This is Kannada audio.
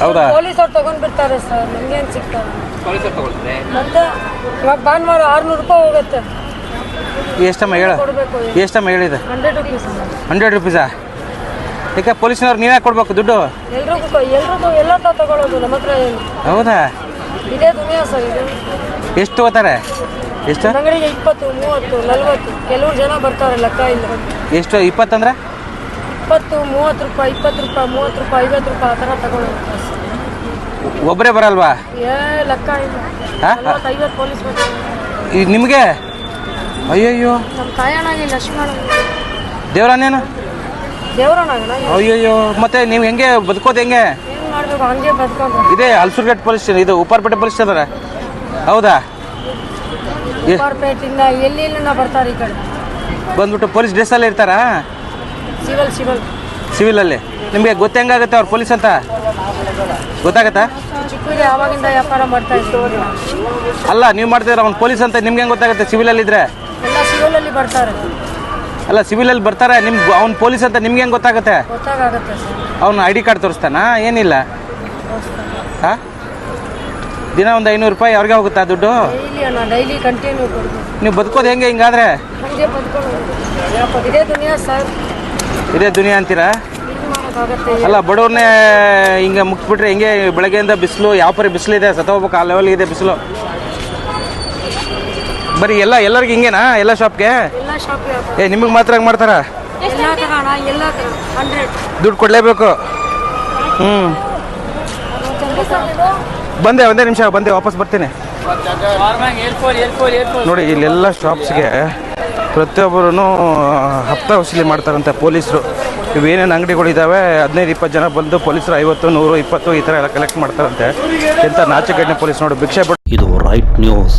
ಹೌದಾ? ಪೊಲೀಸ್ ಅವ್ರು ತಗೊಂಡ್ಬಿಡ್ತಾರೆ ಸರ್, ನಮ್ಗೇನು ಸಿಗ್ತಾರೆ ಪೊಲೀಸರು ತಗೊಳ್ತಾರೆ. ಮತ್ತೆ ಇವಾಗ ಭಾನುವಾರ 600 ರೂಪಾಯಿ ಹೋಗುತ್ತೆ. ಎಷ್ಟಮ್ಮ ಹೇಳು, ಕೊಡಬೇಕು ಎಷ್ಟಮ್ಮ ಹೇಳಿದೆ? 100 ರುಪೀಸ್. 100 ರುಪೀಸಾ? ಯಾಕೆ ಪೊಲೀಸ್ನವ್ರು ನೀವೇ ಕೊಡ್ಬೇಕು ದುಡ್ಡು? ಎಲ್ರಿಗೂ ಎಲ್ಲ ತಗೊಳ್ಳೋದು, ನಮ್ಮ ಹತ್ರ ಏನು. ಹೌದಾ? ಇದೇ ದುನಿಯಾ ಸರ್ ಇದು. ಎಷ್ಟು ತಗೋತಾರೆ? ಎಷ್ಟು ಅಂಗಡಿಗೆ 20, 30, 40. ಕೆಲವು ಜನ ಬರ್ತಾರೆ, ಲೆಕ್ಕ ಇಲ್ಲ. ಎಷ್ಟು? 20 ಅಂದ್ರೆ 20, 30 ರೂಪಾಯಿ, 20 ರೂಪಾಯಿ, 30 ರೂಪಾಯಿ, 50 ರೂಪಾಯಿ ಆ ಥರ ತಗೊಳ್ಳೋದು. ಒಬ್ಬರೇ ಬರಲ್ವಾ? ಲೆಕ್ಕ ಇಲ್ಲ. 50 ಪೊಲೀಸ್ ಬರ್ತಾರೆ. ಈಗ ನಿಮಗೆ? ಅಯ್ಯಯ್ಯೋ, ನಮ್ಮ ತಾಯಣ್ಣಾಗಿ ಲಕ್ಷ್ಮಣ ದೇವರನ್ನೇನು? ದೇವರಣ್ಣಾಗಣ. ಅಯ್ಯಯ್ಯೋ, ಮತ್ತೆ ನೀವು ಹೆಂಗೆ ಬದುಕೋದು? ಹೆಂಗೆ ಏನು ಮಾಡಬೇಕು, ಹಂಗೆ ಬದುಕೊಂಡು. ಇದೇ ಹಲ್ಸೂರ್ಗೇಟ್ ಪೊಲೀಸ್ ಸ್ಟೇಷನ್, ಇದು ಉಪ್ಪಾರಪೇಟೆ ಪೊಲೀಸ್ ಸ್ಟೇಷನ್. ಹೌದಾ? ಉಪ್ಪಾರಪೇಟೆಯಿಂದ ಎಲ್ಲಿಂದ ಬರ್ತಾರೆ ಈ ಕಡೆ ಬಂದ್ಬಿಟ್ಟು ಪೊಲೀಸ್ ಡ್ರೆಸ್ಸಲ್ಲೇ ಇರ್ತಾರಾ? ಸಿವಿಲಲ್ಲಿ. ನಿಮಗೆ ಗೊತ್ತಂಗಾಗುತ್ತೆ ಅವ್ರು ಪೊಲೀಸ್ ಅಂತ? ಗೊತ್ತಾಗತ್ತಾ? ಚಿಕ್ಕಗೆ ಆವಾಗಿಂದ ವ್ಯಾಪಾರ ಮಾಡ್ತಾ ಇದ್ದೀವಿ. ಅಲ್ಲ, ನೀವು ಮಾಡ್ತಿದ್ರೆ ಅವ್ನು ಪೊಲೀಸ್ ಅಂತ ನಿಮ್ಗೆ ಹೆಂಗೆ ಗೊತ್ತಾಗುತ್ತೆ? ಸಿವಿಲಲ್ಲಿ ಇದ್ರೆ ಎಲ್ಲ ಸಿವಿಲಲ್ಲಿ ಬರ್ತಾರೆ. ಅಲ್ಲ, ಸಿವಿಲಲ್ಲಿ ಬರ್ತಾರೆ, ನಿಮ್ಗೆ ಅವ್ನು ಪೊಲೀಸ್ ಅಂತ ನಿಮ್ಗೆ ಹೆಂಗೆ ಗೊತ್ತಾಗುತ್ತೆ? ಗೊತ್ತಾಗುತ್ತೆ ಸರ್. ಅವ್ನು ಐ ಡಿ ಕಾರ್ಡ್ ತೋರಿಸ್ತಾನಾ? ಏನಿಲ್ಲ. ಹಾಂ, ದಿನ ಒಂದು 500 ರೂಪಾಯಿ ಅವ್ರಿಗೆ ಹೋಗುತ್ತಾ ದುಡ್ಡು? ಡೈಲಿ ಕಂಟಿನ್ಯೂ ಕೊಡ್ಬೇಕು. ನೀವು ಬದುಕೋದು ಹೆಂಗೆ ಹಿಂಗಾದ್ರೆ? ಹಂಗೆ ಬದುಕೊಂಡು ಇದೇ ದುನಿಯಾ ಸರ್. ಇದೇ ದುನಿಯಾ ಅಂತೀರಾ? ಅಲ್ಲ, ಬಡವ್ರನ್ನೇ ಹಿಂಗೆ ಮುಗಿಸ್ಬಿಟ್ರೆ ಹಿಂಗೆ ಬೆಳಗ್ಗೆಯಿಂದ ಬಿಸಿಲು, ಯಾವ ಪರಿ ಬಿಸಿಲಿದೆ, ಸತ್ತೋಗ್ಬೇಕು ಆ ಲೆವೆಲ್ ಇದೆ ಬಿಸಿಲು. ಬರೀ ಎಲ್ಲರಿಗೂ ಹಿಂಗೇನಾ? ಎಲ್ಲ ಶಾಪ್ಗೆ? ಎಲ್ಲ ಶಾಪ್ಗೆ ನಿಮಗೆ ಮಾತ್ರ ಹಂಗೆ ಮಾಡ್ತಾರಾ? ಎಲ್ಲ 100 ದುಡ್ಡು ಕೊಡಲೇಬೇಕು. ಬಂದೆ, ಒಂದೇ ನಿಮಿಷ ಬಂದೆ, ವಾಪಸ್ ಬರ್ತೀನಿ. ನೋಡಿ, ಇಲ್ಲೆಲ್ಲ ಶಾಪ್ಸ್ಗೆ ಪ್ರತಿಯೊಬ್ಬರೂ ಹಪ್ತಾ ವಸೂಲಿ ಮಾಡ್ತಾರಂತೆ ಪೊಲೀಸರು. ಇವೇನೇನು ಅಂಗಡಿಗಳಿದ್ದಾವೆ 15-20 ಜನ ಬಂದು ಪೊಲೀಸರು 50, 100, 20 ಈ ಥರ ಎಲ್ಲ ಕಲೆಕ್ಟ್ ಮಾಡ್ತಾರಂತೆ. ಎಂಥ ನಾಚಿಕೆಟ್ಟೆ ಪೊಲೀಸ್ ನೋಡಿ, ಭಿಕ್ಷೆ. ಇದು ರೈಟ್ ನ್ಯೂಸ್.